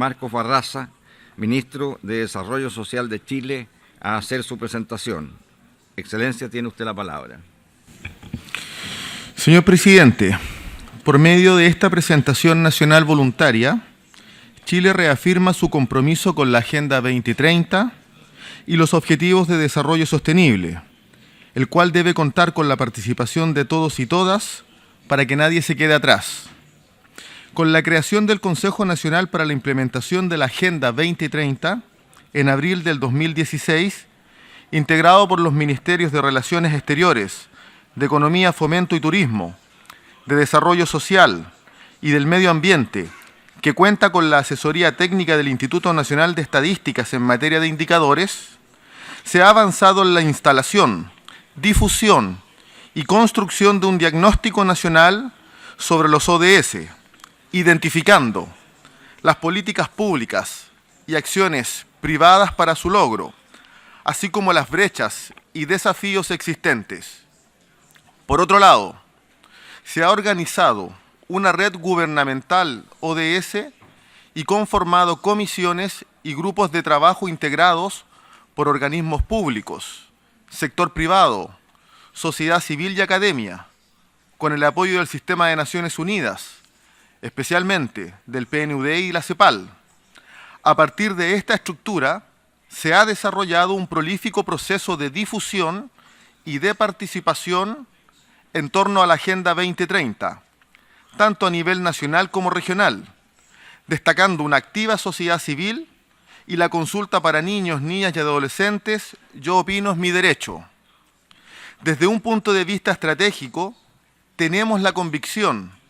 Marcos Barraza, Ministro de Desarrollo Social de Chile, a hacer su presentación. Excelencia, tiene usted la palabra. Señor Presidente, por medio de esta presentación nacional voluntaria, Chile reafirma su compromiso con la Agenda 2030 y los Objetivos de Desarrollo Sostenible, el cual debe contar con la participación de todos y todas para que nadie se quede atrás. Con la creación del Consejo Nacional para la Implementación de la Agenda 2030, en abril del 2016, integrado por los Ministerios de Relaciones Exteriores, de Economía, Fomento y Turismo, de Desarrollo Social y del Medio Ambiente, que cuenta con la asesoría técnica del Instituto Nacional de Estadísticas en materia de indicadores, se ha avanzado en la instalación, difusión y construcción de un diagnóstico nacional sobre los ODS, identificando las políticas públicas y acciones privadas para su logro, así como las brechas y desafíos existentes. Por otro lado, se ha organizado una red gubernamental ODS y conformado comisiones y grupos de trabajo integrados por organismos públicos, sector privado, sociedad civil y academia, con el apoyo del Sistema de Naciones Unidas, especialmente del PNUD y la CEPAL. A partir de esta estructura, se ha desarrollado un prolífico proceso de difusión y de participación en torno a la Agenda 2030, tanto a nivel nacional como regional, destacando una activa sociedad civil y la consulta para niños, niñas y adolescentes Yo opino es mi derecho. Desde un punto de vista estratégico, tenemos la convicción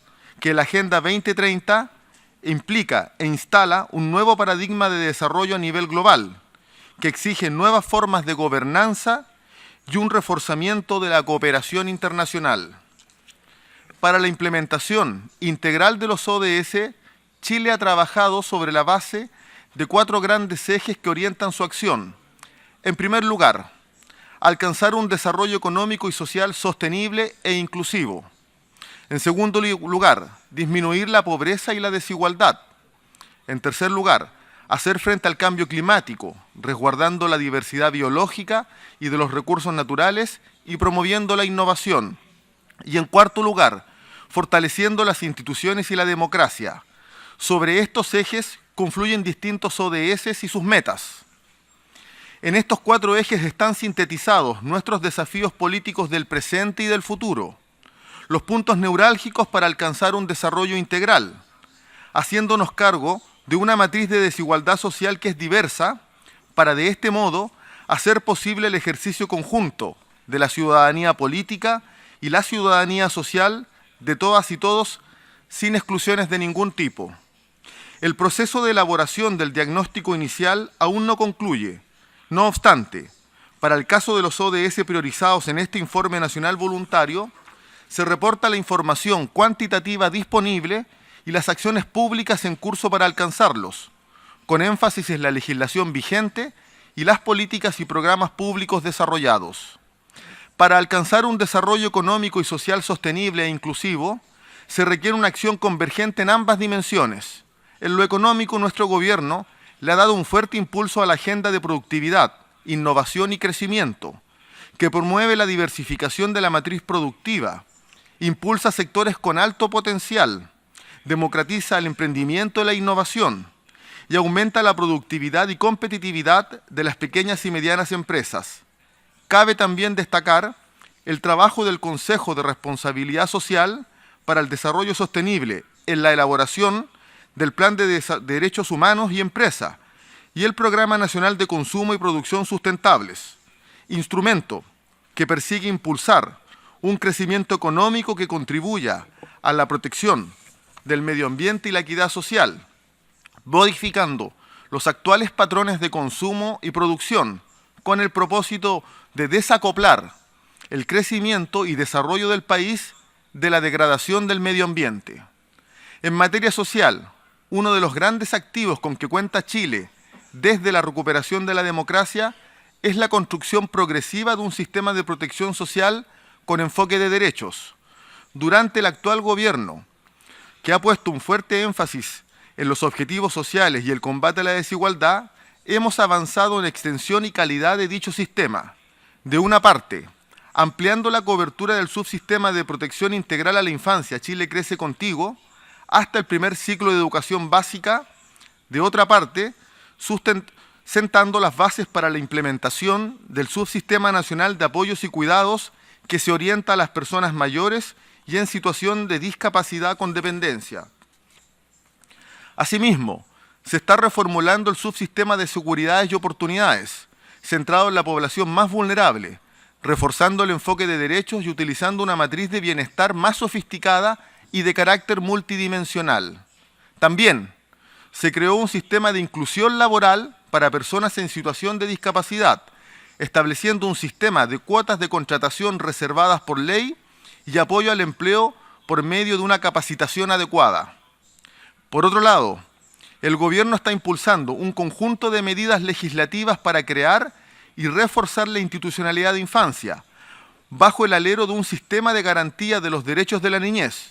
que la Agenda 2030 implica e instala un nuevo paradigma de desarrollo a nivel global, que exige nuevas formas de gobernanza y un reforzamiento de la cooperación internacional. Para la implementación integral de los ODS, Chile ha trabajado sobre la base de 4 grandes ejes que orientan su acción. En primer lugar, alcanzar un desarrollo económico y social sostenible e inclusivo. En segundo lugar, disminuir la pobreza y la desigualdad. En tercer lugar, hacer frente al cambio climático, resguardando la diversidad biológica y de los recursos naturales y promoviendo la innovación. Y en cuarto lugar, fortaleciendo las instituciones y la democracia. Sobre estos ejes confluyen distintos ODS y sus metas. En estos 4 ejes están sintetizados nuestros desafíos políticos del presente y del futuro, los puntos neurálgicos para alcanzar un desarrollo integral, haciéndonos cargo de una matriz de desigualdad social que es diversa, para de este modo hacer posible el ejercicio conjunto de la ciudadanía política y la ciudadanía social de todas y todos, sin exclusiones de ningún tipo. El proceso de elaboración del diagnóstico inicial aún no concluye. No obstante, para el caso de los ODS priorizados en este informe nacional voluntario, se reporta la información cuantitativa disponible y las acciones públicas en curso para alcanzarlos, con énfasis en la legislación vigente y las políticas y programas públicos desarrollados. Para alcanzar un desarrollo económico y social sostenible e inclusivo, se requiere una acción convergente en ambas dimensiones. En lo económico, nuestro gobierno le ha dado un fuerte impulso a la agenda de productividad, innovación y crecimiento, que promueve la diversificación de la matriz productiva, impulsa sectores con alto potencial, democratiza el emprendimiento y la innovación, y aumenta la productividad y competitividad de las pequeñas y medianas empresas. Cabe también destacar el trabajo del Consejo de Responsabilidad Social para el Desarrollo Sostenible en la elaboración del Plan de Derechos Humanos y Empresa y el Programa Nacional de Consumo y Producción Sustentables, instrumento que persigue impulsar un crecimiento económico que contribuya a la protección del medio ambiente y la equidad social, modificando los actuales patrones de consumo y producción con el propósito de desacoplar el crecimiento y desarrollo del país de la degradación del medio ambiente. En materia social, uno de los grandes activos con que cuenta Chile desde la recuperación de la democracia es la construcción progresiva de un sistema de protección social con enfoque de derechos. Durante el actual gobierno, que ha puesto un fuerte énfasis en los objetivos sociales y el combate a la desigualdad, hemos avanzado en extensión y calidad de dicho sistema. De una parte, ampliando la cobertura del subsistema de protección integral a la infancia Chile Crece Contigo hasta el primer ciclo de educación básica. De otra parte, sentando las bases para la implementación del Subsistema Nacional de Apoyos y Cuidados que se orienta a las personas mayores y en situación de discapacidad con dependencia. Asimismo, se está reformulando el Subsistema de Seguridades y Oportunidades, centrado en la población más vulnerable, reforzando el enfoque de derechos y utilizando una matriz de bienestar más sofisticada y de carácter multidimensional. También se creó un sistema de inclusión laboral para personas en situación de discapacidad, estableciendo un sistema de cuotas de contratación reservadas por ley y apoyo al empleo por medio de una capacitación adecuada. Por otro lado, el Gobierno está impulsando un conjunto de medidas legislativas para crear y reforzar la institucionalidad de infancia, bajo el alero de un sistema de garantía de los derechos de la niñez.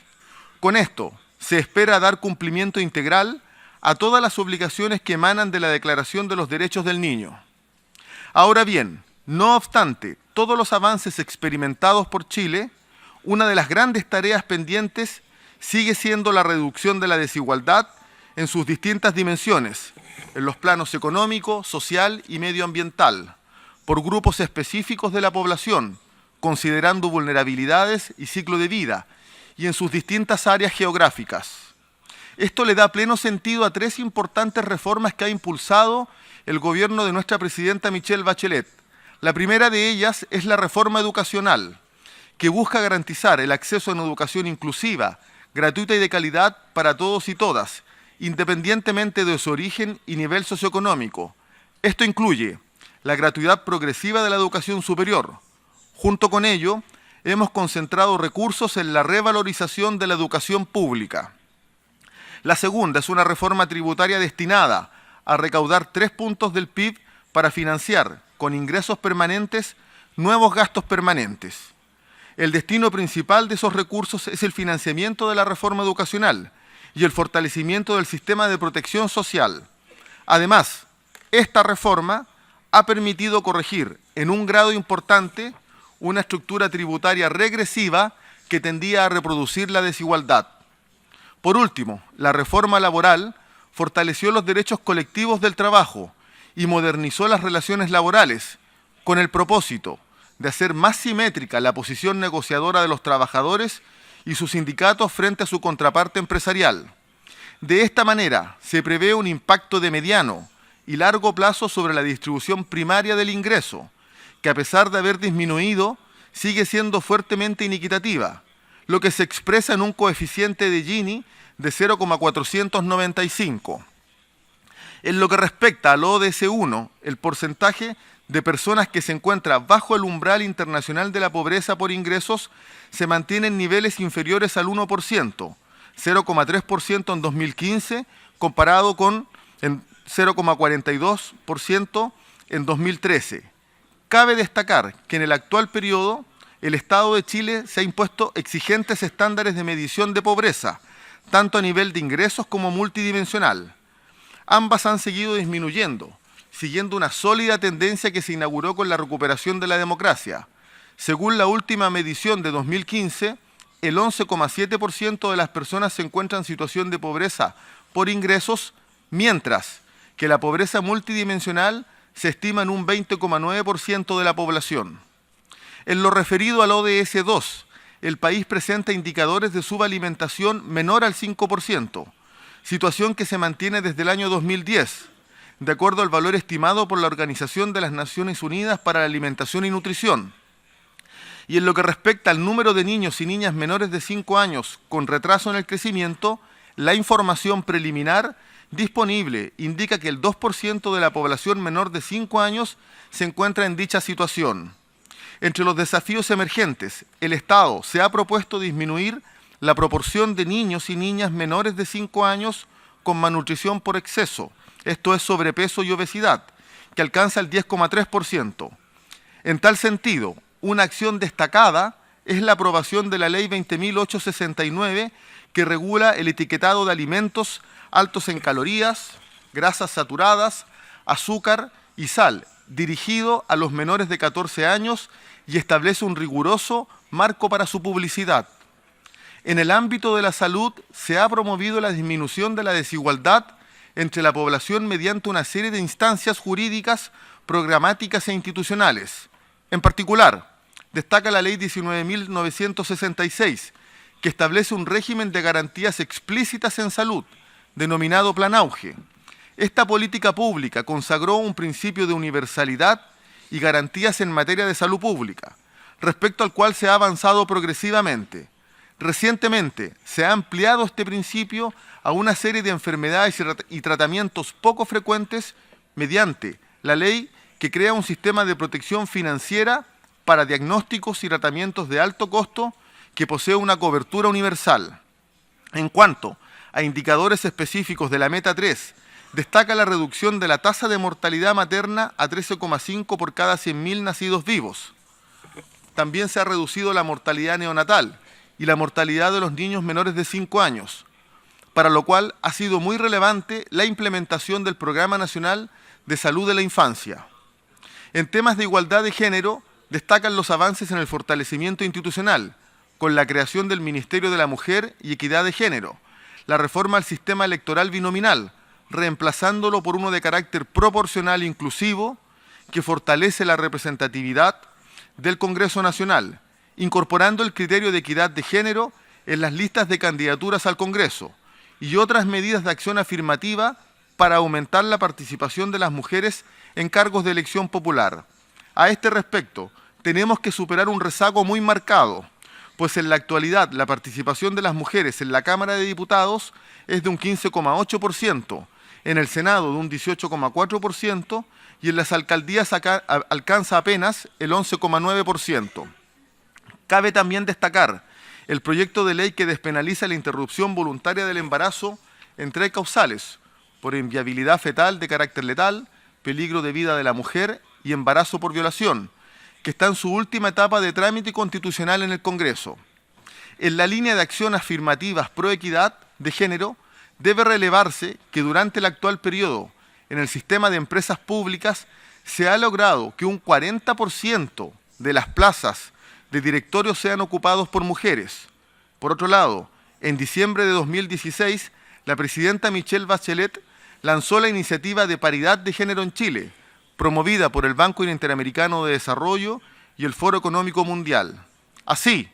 Con esto, se espera dar cumplimiento integral a todas las obligaciones que emanan de la Declaración de los Derechos del Niño. Ahora bien, no obstante todos los avances experimentados por Chile, una de las grandes tareas pendientes sigue siendo la reducción de la desigualdad en sus distintas dimensiones, en los planos económico, social y medioambiental, por grupos específicos de la población, considerando vulnerabilidades y ciclo de vida, y en sus distintas áreas geográficas. Esto le da pleno sentido a tres importantes reformas que ha impulsado el gobierno de nuestra presidenta Michelle Bachelet. La primera de ellas es la reforma educacional, que busca garantizar el acceso a una educación inclusiva, gratuita y de calidad para todos y todas, independientemente de su origen y nivel socioeconómico. Esto incluye la gratuidad progresiva de la educación superior. Junto con ello, hemos concentrado recursos en la revalorización de la educación pública. La segunda es una reforma tributaria destinada a recaudar 3 puntos del PIB para financiar, con ingresos permanentes, nuevos gastos permanentes. El destino principal de esos recursos es el financiamiento de la reforma educacional y el fortalecimiento del sistema de protección social. Además, esta reforma ha permitido corregir en un grado importante una estructura tributaria regresiva que tendía a reproducir la desigualdad. Por último, la reforma laboral fortaleció los derechos colectivos del trabajo y modernizó las relaciones laborales con el propósito de hacer más simétrica la posición negociadora de los trabajadores y sus sindicatos frente a su contraparte empresarial. De esta manera, se prevé un impacto de mediano y largo plazo sobre la distribución primaria del ingreso, que a pesar de haber disminuido, sigue siendo fuertemente inequitativa, lo que se expresa en un coeficiente de Gini de 0,495. En lo que respecta al ODS 1, el porcentaje de personas que se encuentra bajo el umbral internacional de la pobreza por ingresos se mantiene en niveles inferiores al 1%, 0,3% en 2015, comparado con 0,42% en 2013. Cabe destacar que en el actual periodo el Estado de Chile se ha impuesto exigentes estándares de medición de pobreza, tanto a nivel de ingresos como multidimensional. Ambas han seguido disminuyendo, siguiendo una sólida tendencia que se inauguró con la recuperación de la democracia. Según la última medición de 2015, el 11,7% de las personas se encuentran en situación de pobreza por ingresos, mientras que la pobreza multidimensional se estima en un 20,9% de la población. En lo referido al ODS 2, el país presenta indicadores de subalimentación menor al 5%, situación que se mantiene desde el año 2010, de acuerdo al valor estimado por la Organización de las Naciones Unidas para la Alimentación y Nutrición. Y en lo que respecta al número de niños y niñas menores de 5 años con retraso en el crecimiento, la información preliminar disponible indica que el 2% de la población menor de 5 años se encuentra en dicha situación. Entre los desafíos emergentes, el Estado se ha propuesto disminuir la proporción de niños y niñas menores de 5 años con malnutrición por exceso, esto es sobrepeso y obesidad, que alcanza el 10,3%. En tal sentido, una acción destacada es la aprobación de la Ley 20.869, que regula el etiquetado de alimentos altos en calorías, grasas saturadas, azúcar y sal, dirigido a los menores de 14 años y establece un riguroso marco para su publicidad. En el ámbito de la salud se ha promovido la disminución de la desigualdad entre la población mediante una serie de instancias jurídicas, programáticas e institucionales. En particular, destaca la Ley 19.966, que establece un régimen de garantías explícitas en salud, denominado Plan Auge. Esta política pública consagró un principio de universalidad y garantías en materia de salud pública, respecto al cual se ha avanzado progresivamente. Recientemente se ha ampliado este principio a una serie de enfermedades y tratamientos poco frecuentes mediante la ley que crea un sistema de protección financiera para diagnósticos y tratamientos de alto costo que posee una cobertura universal. En cuanto a indicadores específicos de la Meta 3, destaca la reducción de la tasa de mortalidad materna a 13,5 por cada 100.000 nacidos vivos. También se ha reducido la mortalidad neonatal y la mortalidad de los niños menores de 5 años, para lo cual ha sido muy relevante la implementación del Programa Nacional de Salud de la Infancia. En temas de igualdad de género, destacan los avances en el fortalecimiento institucional, con la creación del Ministerio de la Mujer y Equidad de Género, la reforma al sistema electoral binominal, reemplazándolo por uno de carácter proporcional e inclusivo, que fortalece la representatividad del Congreso Nacional, incorporando el criterio de equidad de género en las listas de candidaturas al Congreso y otras medidas de acción afirmativa para aumentar la participación de las mujeres en cargos de elección popular. A este respecto, tenemos que superar un rezago muy marcado, pues en la actualidad la participación de las mujeres en la Cámara de Diputados es de un 15,8%, en el Senado de un 18,4% y en las alcaldías alcanza apenas el 11,9%. Cabe también destacar el proyecto de ley que despenaliza la interrupción voluntaria del embarazo en 3 causales, por inviabilidad fetal de carácter letal, peligro de vida de la mujer y embarazo por violación, que está en su última etapa de trámite constitucional en el Congreso. En la línea de acción afirmativas pro equidad de género, debe relevarse que durante el actual periodo, en el sistema de empresas públicas, se ha logrado que un 40% de las plazas de directorios sean ocupados por mujeres. Por otro lado, en diciembre de 2016, la presidenta Michelle Bachelet lanzó la iniciativa de paridad de género en Chile, promovida por el Banco Interamericano de Desarrollo y el Foro Económico Mundial. Así,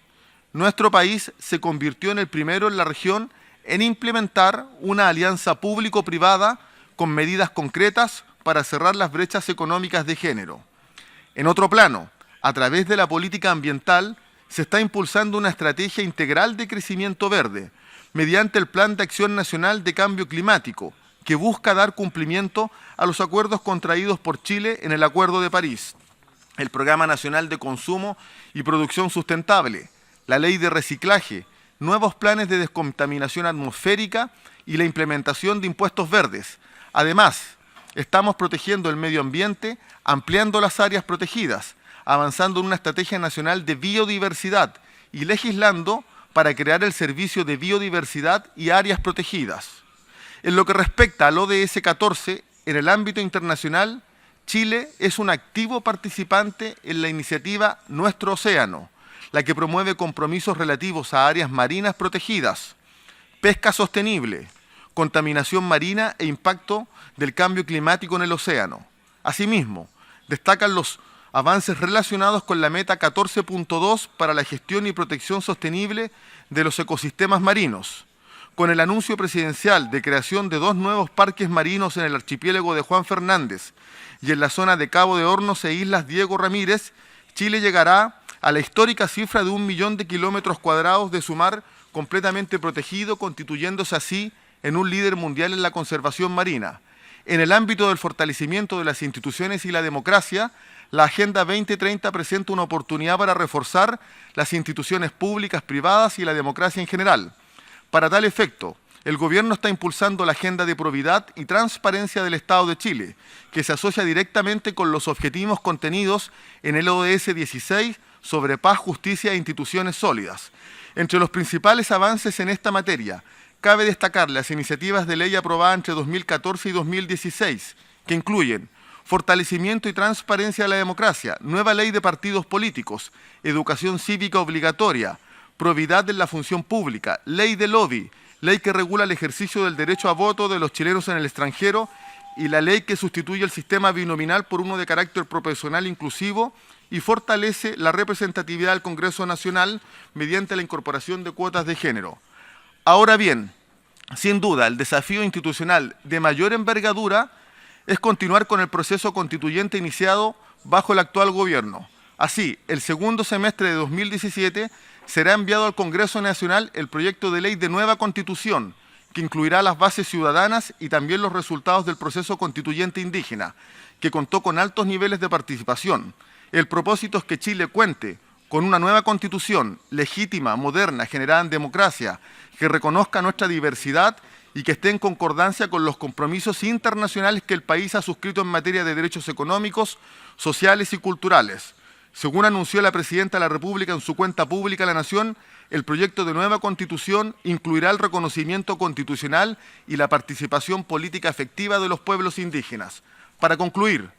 nuestro país se convirtió en el primero en la región en implementar una alianza público-privada con medidas concretas para cerrar las brechas económicas de género. En otro plano, a través de la política ambiental, se está impulsando una estrategia integral de crecimiento verde, mediante el Plan de Acción Nacional de Cambio Climático, que busca dar cumplimiento a los acuerdos contraídos por Chile en el Acuerdo de París, el Programa Nacional de Consumo y Producción Sustentable, la Ley de Reciclaje, nuevos planes de descontaminación atmosférica y la implementación de impuestos verdes. Además, estamos protegiendo el medio ambiente, ampliando las áreas protegidas, avanzando en una estrategia nacional de biodiversidad y legislando para crear el Servicio de Biodiversidad y Áreas Protegidas. En lo que respecta al ODS 14, en el ámbito internacional, Chile es un activo participante en la iniciativa Nuestro Océano, la que promueve compromisos relativos a áreas marinas protegidas, pesca sostenible, contaminación marina e impacto del cambio climático en el océano. Asimismo, destacan los avances relacionados con la meta 14.2 para la gestión y protección sostenible de los ecosistemas marinos, con el anuncio presidencial de creación de 2 nuevos parques marinos en el archipiélago de Juan Fernández y en la zona de Cabo de Hornos e Islas Diego Ramírez, Chile llegará a la histórica cifra de 1 millón de kilómetros cuadrados de su mar completamente protegido, constituyéndose así en un líder mundial en la conservación marina. En el ámbito del fortalecimiento de las instituciones y la democracia, la Agenda 2030 presenta una oportunidad para reforzar las instituciones públicas, privadas y la democracia en general. Para tal efecto, el Gobierno está impulsando la Agenda de Probidad y Transparencia del Estado de Chile, que se asocia directamente con los objetivos contenidos en el ODS 16 sobre paz, justicia e instituciones sólidas. Entre los principales avances en esta materia, cabe destacar las iniciativas de ley aprobadas entre 2014 y 2016, que incluyen fortalecimiento y transparencia de la democracia, nueva ley de partidos políticos, educación cívica obligatoria, probidad en la función pública, ley de lobby, ley que regula el ejercicio del derecho a voto de los chilenos en el extranjero y la ley que sustituye el sistema binominal por uno de carácter proporcional inclusivo y fortalece la representatividad del Congreso Nacional mediante la incorporación de cuotas de género. Ahora bien, sin duda, el desafío institucional de mayor envergadura es continuar con el proceso constituyente iniciado bajo el actual gobierno. Así, el segundo semestre de 2017 será enviado al Congreso Nacional el proyecto de ley de nueva Constitución, que incluirá las bases ciudadanas y también los resultados del proceso constituyente indígena, que contó con altos niveles de participación. El propósito es que Chile cuente con una nueva Constitución legítima, moderna, generada en democracia, que reconozca nuestra diversidad y que esté en concordancia con los compromisos internacionales que el país ha suscrito en materia de derechos económicos, sociales y culturales. Según anunció la Presidenta de la República en su cuenta pública a la Nación, el proyecto de nueva Constitución incluirá el reconocimiento constitucional y la participación política efectiva de los pueblos indígenas. Para concluir,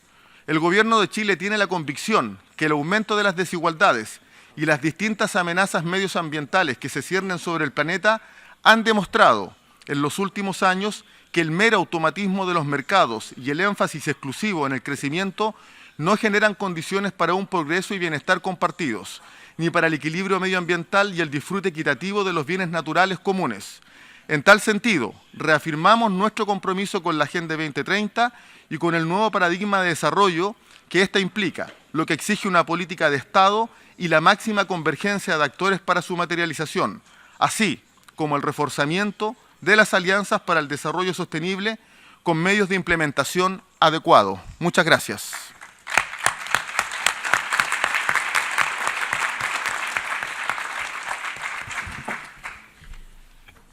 el Gobierno de Chile tiene la convicción que el aumento de las desigualdades y las distintas amenazas medioambientales que se ciernen sobre el planeta han demostrado en los últimos años que el mero automatismo de los mercados y el énfasis exclusivo en el crecimiento no generan condiciones para un progreso y bienestar compartidos, ni para el equilibrio medioambiental y el disfrute equitativo de los bienes naturales comunes. En tal sentido, reafirmamos nuestro compromiso con la Agenda 2030 y con el nuevo paradigma de desarrollo que ésta implica, lo que exige una política de Estado y la máxima convergencia de actores para su materialización, así como el reforzamiento de las alianzas para el desarrollo sostenible con medios de implementación adecuados. Muchas gracias.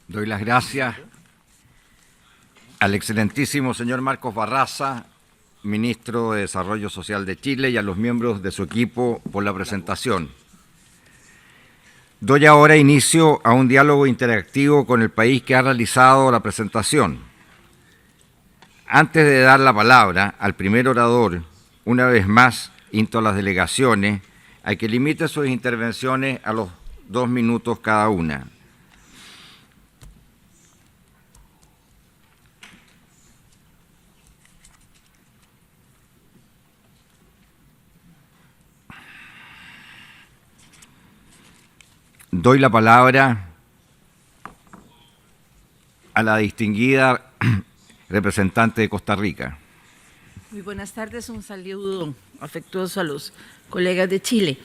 Doy las gracias al excelentísimo señor Marcos Barraza, ministro de Desarrollo Social de Chile, y a los miembros de su equipo por la presentación. Doy ahora inicio a un diálogo interactivo con el país que ha realizado la presentación. Antes de dar la palabra al primer orador, una vez más insto a las delegaciones a que limite sus intervenciones a los 2 minutos cada una. Doy la palabra a la distinguida representante de Costa Rica. Muy buenas tardes, un saludo afectuoso a los colegas de Chile.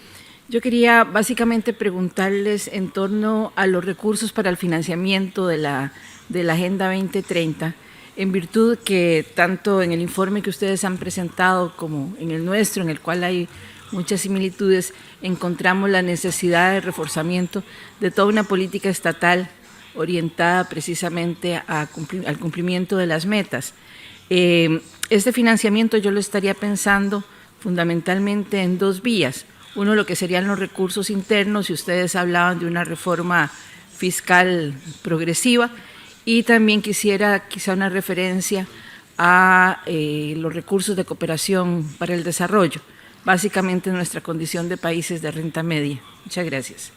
Yo quería básicamente preguntarles en torno a los recursos para el financiamiento de la Agenda 2030, en virtud que tanto en el informe que ustedes han presentado como en el nuestro, en el cual hay muchas similitudes, encontramos la necesidad de reforzamiento de toda una política estatal orientada precisamente al cumplimiento de las metas. Este financiamiento yo lo estaría pensando fundamentalmente en 2 vías. Uno, lo que serían los recursos internos, y ustedes hablaban de una reforma fiscal progresiva, y también quisiera quizá una referencia a los recursos de cooperación para el desarrollo, básicamente nuestra condición de países de renta media. Muchas gracias.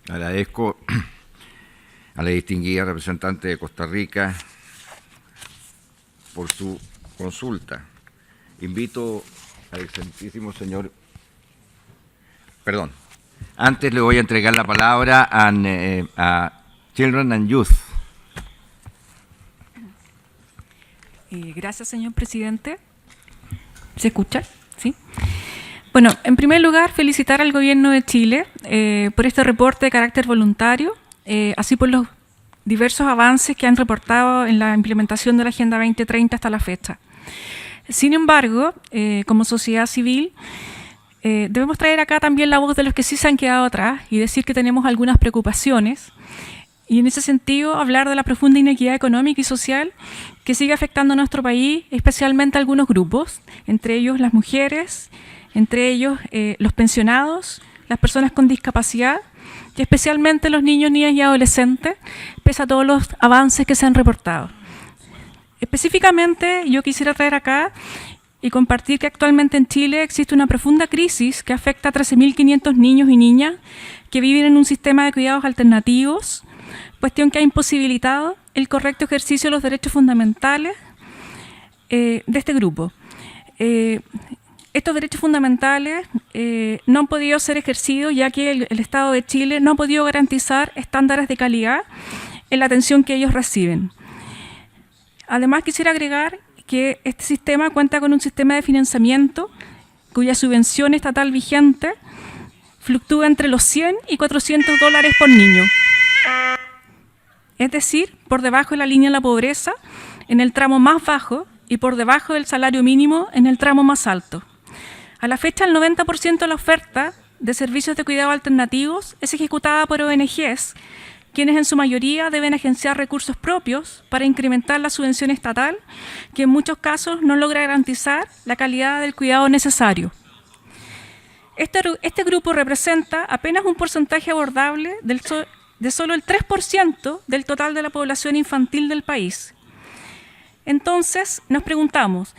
Agradezco a la distinguida representante de Costa Rica por su consulta. Invito al excelentísimo señor... Perdón. Antes le voy a entregar la palabra a Children and Youth. Gracias, señor presidente. ¿Se escucha? ¿Sí? Bueno, en primer lugar, felicitar al Gobierno de Chile por este reporte de carácter voluntario, así por los diversos avances que han reportado en la implementación de la Agenda 2030 hasta la fecha. Sin embargo, como sociedad civil, debemos traer acá también la voz de los que sí se han quedado atrás y decir que tenemos algunas preocupaciones. Y en ese sentido, hablar de la profunda inequidad económica y social que sigue afectando a nuestro país, especialmente a algunos grupos, entre ellos las mujeres, entre ellos los pensionados, las personas con discapacidad y especialmente los niños, niñas y adolescentes, pese a todos los avances que se han reportado. Específicamente, yo quisiera traer acá y compartir que actualmente en Chile existe una profunda crisis que afecta a 13.500 niños y niñas que viven en un sistema de cuidados alternativos, cuestión que ha imposibilitado el correcto ejercicio de los derechos fundamentales de este grupo. Estos derechos fundamentales no han podido ser ejercidos ya que el Estado de Chile no ha podido garantizar estándares de calidad en la atención que ellos reciben. Además, quisiera agregar que este sistema cuenta con un sistema de financiamiento cuya subvención estatal vigente fluctúa entre los $100 y $400 por niño. Es decir, por debajo de la línea de la pobreza en el tramo más bajo y por debajo del salario mínimo en el tramo más alto. A la fecha, el 90% de la oferta de servicios de cuidado alternativos es ejecutada por ONGs, quienes en su mayoría deben agenciar recursos propios para incrementar la subvención estatal, que en muchos casos no logra garantizar la calidad del cuidado necesario. Este grupo representa apenas un porcentaje abordable de solo el 3% del total de la población infantil del país. Entonces, nos preguntamos,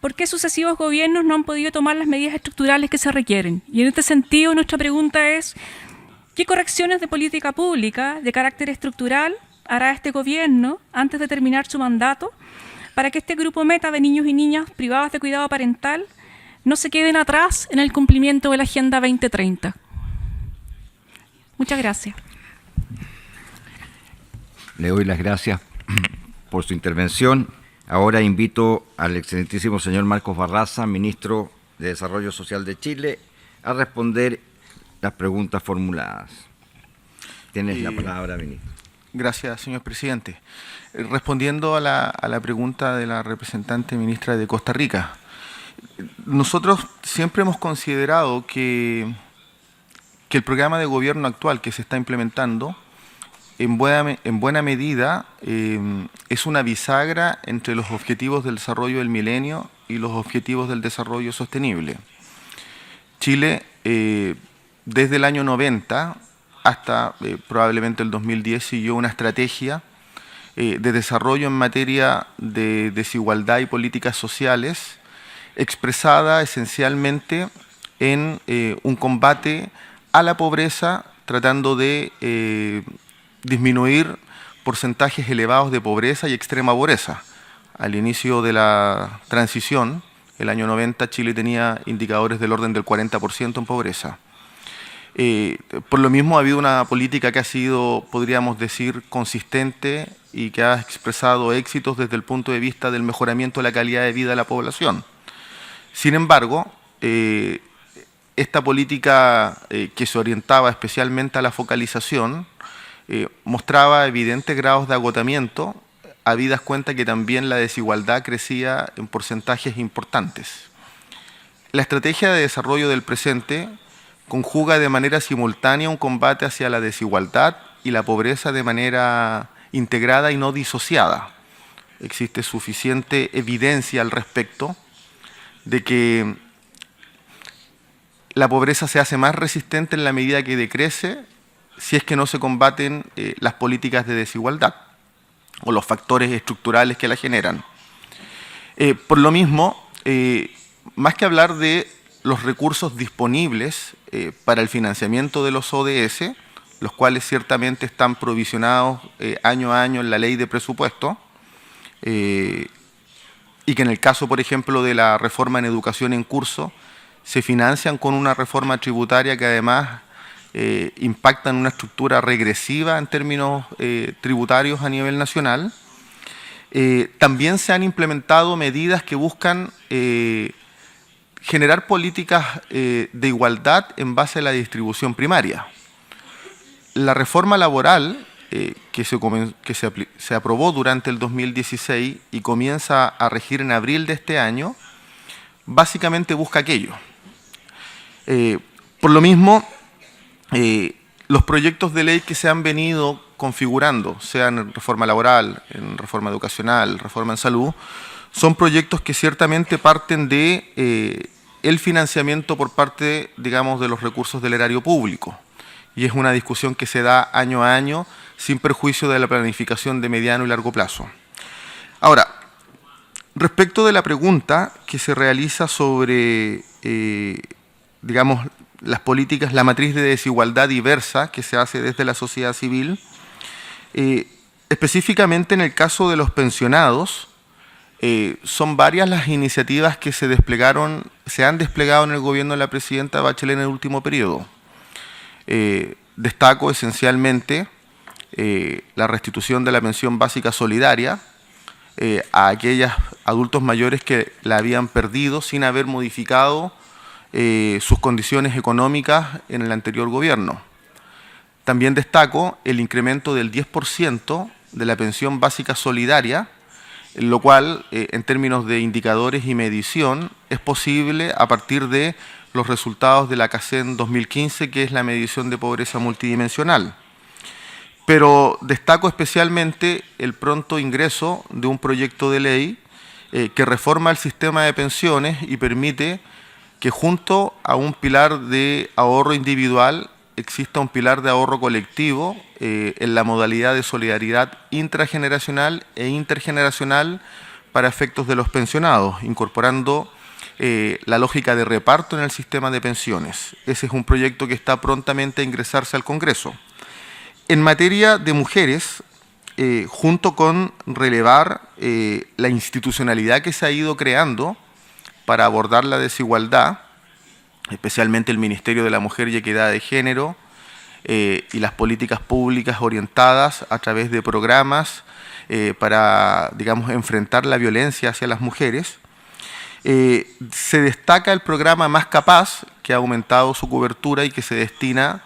¿por qué sucesivos gobiernos no han podido tomar las medidas estructurales que se requieren? Y en este sentido, nuestra pregunta es, ¿qué correcciones de política pública de carácter estructural hará este gobierno antes de terminar su mandato para que este grupo meta de niños y niñas privados de cuidado parental no se queden atrás en el cumplimiento de la Agenda 2030? Muchas gracias. Le doy las gracias por su intervención. Ahora invito al excelentísimo señor Marcos Barraza, ministro de Desarrollo Social de Chile, a responder las preguntas formuladas. Tienes la palabra, ministro. Gracias, señor presidente. Respondiendo a la pregunta de la representante ministra de Costa Rica, nosotros siempre hemos considerado que el programa de gobierno actual que se está implementando en buena medida es una bisagra entre los objetivos del desarrollo del milenio y los objetivos del desarrollo sostenible. Chile, desde el año 90 hasta probablemente el 2010, siguió una estrategia de desarrollo en materia de desigualdad y políticas sociales, expresada esencialmente en un combate a la pobreza, tratando de disminuir porcentajes elevados de pobreza y extrema pobreza. Al inicio de la transición, el año 90, Chile tenía indicadores del orden del 40% en pobreza. Por lo mismo ha habido una política que ha sido, podríamos decir, consistente y que ha expresado éxitos desde el punto de vista del mejoramiento de la calidad de vida de la población. Sin embargo, esta política que se orientaba especialmente a la focalización mostraba evidentes grados de agotamiento, habidas cuenta que también la desigualdad crecía en porcentajes importantes. La estrategia de desarrollo del presente conjuga de manera simultánea un combate hacia la desigualdad y la pobreza de manera integrada y no disociada. Existe suficiente evidencia al respecto de que la pobreza se hace más resistente en la medida que decrece si es que no se combaten las políticas de desigualdad o los factores estructurales que la generan. Por lo mismo, más que hablar de los recursos disponibles para el financiamiento de los ODS, los cuales ciertamente están provisionados año a año en la ley de presupuesto, y que en el caso, por ejemplo, de la reforma en educación en curso, se financian con una reforma tributaria que además impacta en una estructura regresiva en términos tributarios a nivel nacional. También se han implementado medidas que buscan generar políticas de igualdad en base a la distribución primaria. La reforma laboral que se aprobó durante el 2016 y comienza a regir en abril de este año, básicamente busca aquello. Por lo mismo, los proyectos de ley que se han venido configurando, sean en reforma laboral, en reforma educacional, reforma en salud, son proyectos que ciertamente parten de el financiamiento por parte, digamos, de los recursos del erario público. y es una discusión que se da año a año sin perjuicio de la planificación de mediano y largo plazo. Ahora, respecto de la pregunta que se realiza sobre, digamos, las políticas, la matriz de desigualdad diversa que se hace desde la sociedad civil, específicamente en el caso de los pensionados, son varias las iniciativas que se han desplegado en el gobierno de la presidenta Bachelet en el último periodo. Destaco esencialmente la restitución de la pensión básica solidaria a aquellos adultos mayores que la habían perdido sin haber modificado sus condiciones económicas en el anterior gobierno. También destaco el incremento del 10% de la pensión básica solidaria, lo cual, en términos de indicadores y medición, es posible a partir de los resultados de la CACEN 2015, que es la medición de pobreza multidimensional. Pero destaco especialmente el pronto ingreso de un proyecto de ley que reforma el sistema de pensiones y permite que junto a un pilar de ahorro individual exista un pilar de ahorro colectivo en la modalidad de solidaridad intrageneracional e intergeneracional para efectos de los pensionados, incorporando la lógica de reparto en el sistema de pensiones. Ese es un proyecto que está prontamente a ingresarse al Congreso. En materia de mujeres, junto con relevar la institucionalidad que se ha ido creando para abordar la desigualdad, especialmente el Ministerio de la Mujer y Equidad de Género, y las políticas públicas orientadas a través de programas para, digamos, enfrentar la violencia hacia las mujeres. Se destaca el programa Más Capaz, que ha aumentado su cobertura y que se destina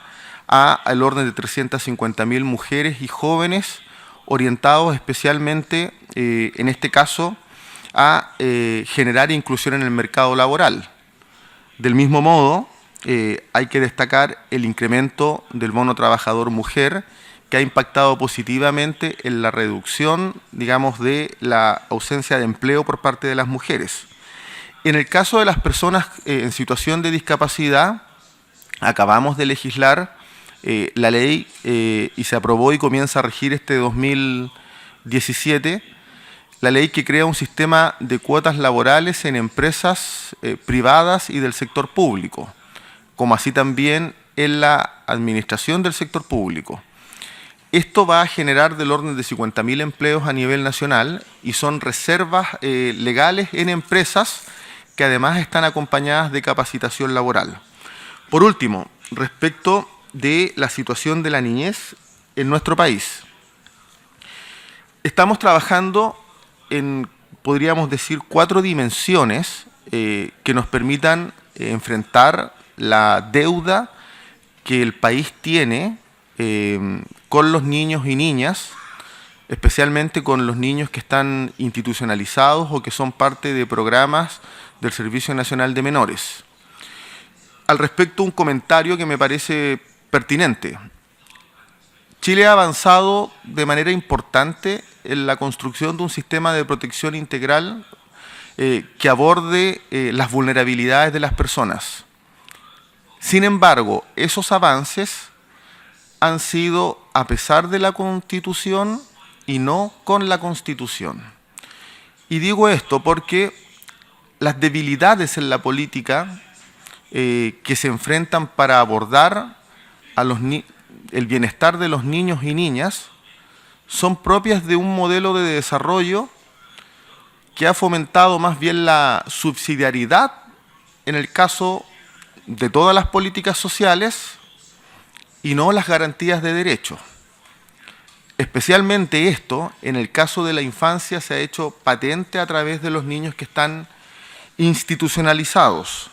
al orden de 350.000 mujeres y jóvenes, orientados especialmente, en este caso, a generar inclusión en el mercado laboral. Del mismo modo, hay que destacar el incremento del bono trabajador mujer, que ha impactado positivamente en la reducción, digamos, de la ausencia de empleo por parte de las mujeres. En el caso de las personas en situación de discapacidad, acabamos de legislar la ley y se aprobó y comienza a regir este 2017, la ley que crea un sistema de cuotas laborales en empresas privadas y del sector público, como así también en la administración del sector público. Esto va a generar del orden de 50.000 empleos a nivel nacional y son reservas legales en empresas que además están acompañadas de capacitación laboral. Por último, respecto de la situación de la niñez en nuestro país. Estamos trabajando en, podríamos decir, 4 dimensiones que nos permitan enfrentar la deuda que el país tiene con los niños y niñas, especialmente con los niños que están institucionalizados o que son parte de programas del Servicio Nacional de Menores. Al respecto, un comentario que me parece pertinente. Chile ha avanzado de manera importante en la construcción de un sistema de protección integral que aborde las vulnerabilidades de las personas. Sin embargo, esos avances han sido a pesar de la Constitución y no con la Constitución. Y digo esto porque las debilidades en la política que se enfrentan para abordar el bienestar de los niños y niñas son propias de un modelo de desarrollo que ha fomentado más bien la subsidiariedad en el caso de todas las políticas sociales y no las garantías de derechos. Especialmente esto, en el caso de la infancia, se ha hecho patente a través de los niños que están institucionalizados.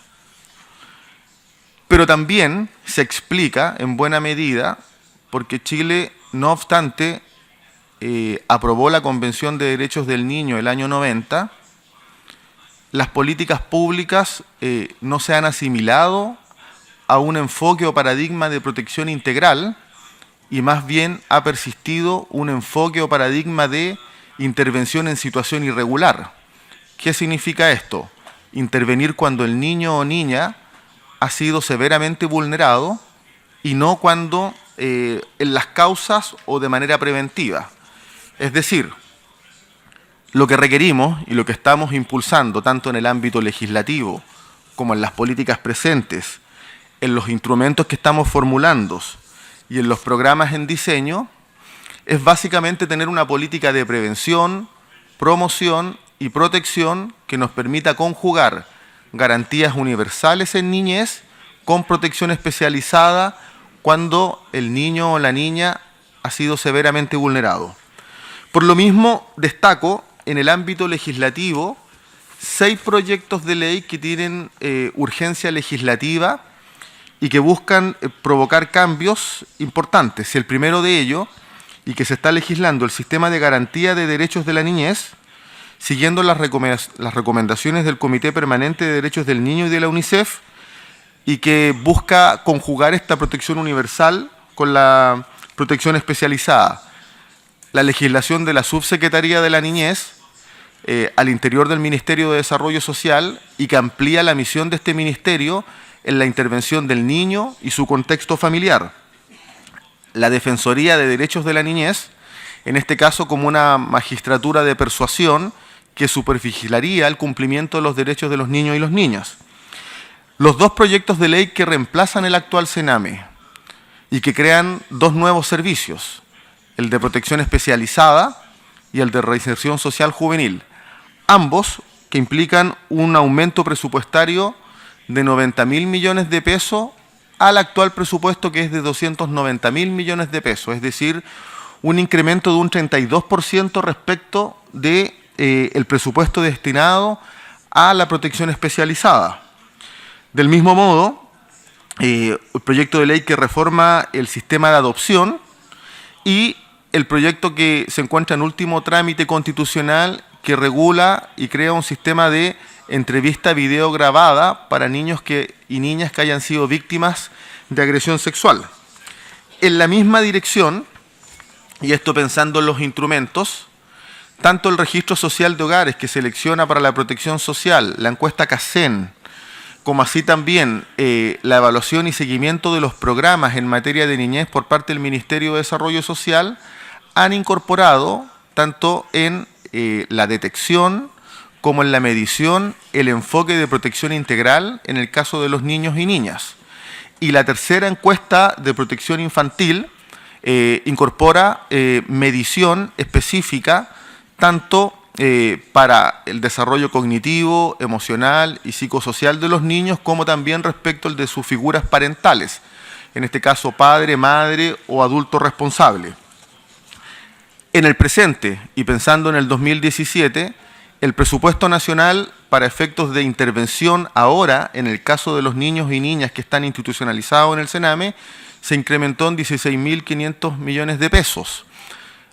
Pero también se explica en buena medida porque Chile, no obstante, aprobó la Convención de Derechos del Niño el año 90, las políticas públicas no se han asimilado a un enfoque o paradigma de protección integral y más bien ha persistido un enfoque o paradigma de intervención en situación irregular. ¿Qué significa esto? Intervenir cuando el niño o niña ha sido severamente vulnerado y no cuando en las causas o de manera preventiva. Es decir, lo que requerimos y lo que estamos impulsando tanto en el ámbito legislativo como en las políticas presentes, en los instrumentos que estamos formulando y en los programas en diseño, es básicamente tener una política de prevención, promoción y protección que nos permita conjugar garantías universales en niñez con protección especializada cuando el niño o la niña ha sido severamente vulnerado. Por lo mismo, destaco en el ámbito legislativo 6 proyectos de ley que tienen urgencia legislativa y que buscan provocar cambios importantes. El primero de ellos, y que se está legislando, el sistema de garantía de derechos de la niñez, siguiendo las recomendaciones del Comité Permanente de Derechos del Niño y de la UNICEF, y que busca conjugar esta protección universal con la protección especializada. La legislación de la Subsecretaría de la Niñez al interior del Ministerio de Desarrollo Social y que amplía la misión de este ministerio en la intervención del niño y su contexto familiar. La Defensoría de Derechos de la Niñez, en este caso como una magistratura de persuasión que supervigilaría el cumplimiento de los derechos de los niños y las niñas. Los 2 proyectos de ley que reemplazan el actual CENAME y que crean 2 nuevos servicios, el de protección especializada y el de reinserción social juvenil, ambos que implican un aumento presupuestario de 90.000 millones de pesos al actual presupuesto que es de 290.000 millones de pesos, es decir, un incremento de un 32% respecto de el presupuesto destinado a la protección especializada. Del mismo modo, el proyecto de ley que reforma el sistema de adopción y el proyecto que se encuentra en último trámite constitucional que regula y crea un sistema de entrevista video grabada para niños y niñas que hayan sido víctimas de agresión sexual. En la misma dirección, y esto pensando en los instrumentos, tanto el registro social de hogares que selecciona para la protección social, la encuesta CASEN, como así también la evaluación y seguimiento de los programas en materia de niñez por parte del Ministerio de Desarrollo Social, han incorporado tanto en la detección como en la medición el enfoque de protección integral en el caso de los niños y niñas. Y la tercera encuesta de protección infantil incorpora medición específica tanto para el desarrollo cognitivo, emocional y psicosocial de los niños, como también respecto al de sus figuras parentales, en este caso padre, madre o adulto responsable. En el presente, y pensando en el 2017, el presupuesto nacional para efectos de intervención ahora, en el caso de los niños y niñas que están institucionalizados en el CENAME, se incrementó en 16.500 millones de pesos.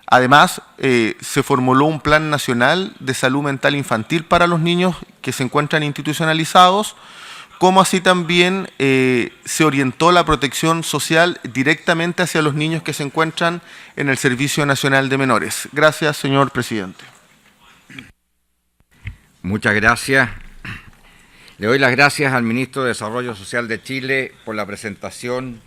Además, se formuló un plan nacional de salud mental infantil para los niños que se encuentran institucionalizados, como así también se orientó la protección social directamente hacia los niños que se encuentran en el Servicio Nacional de Menores. Gracias, señor presidente. Muchas gracias. Le doy las gracias al ministro de Desarrollo Social de Chile por la presentación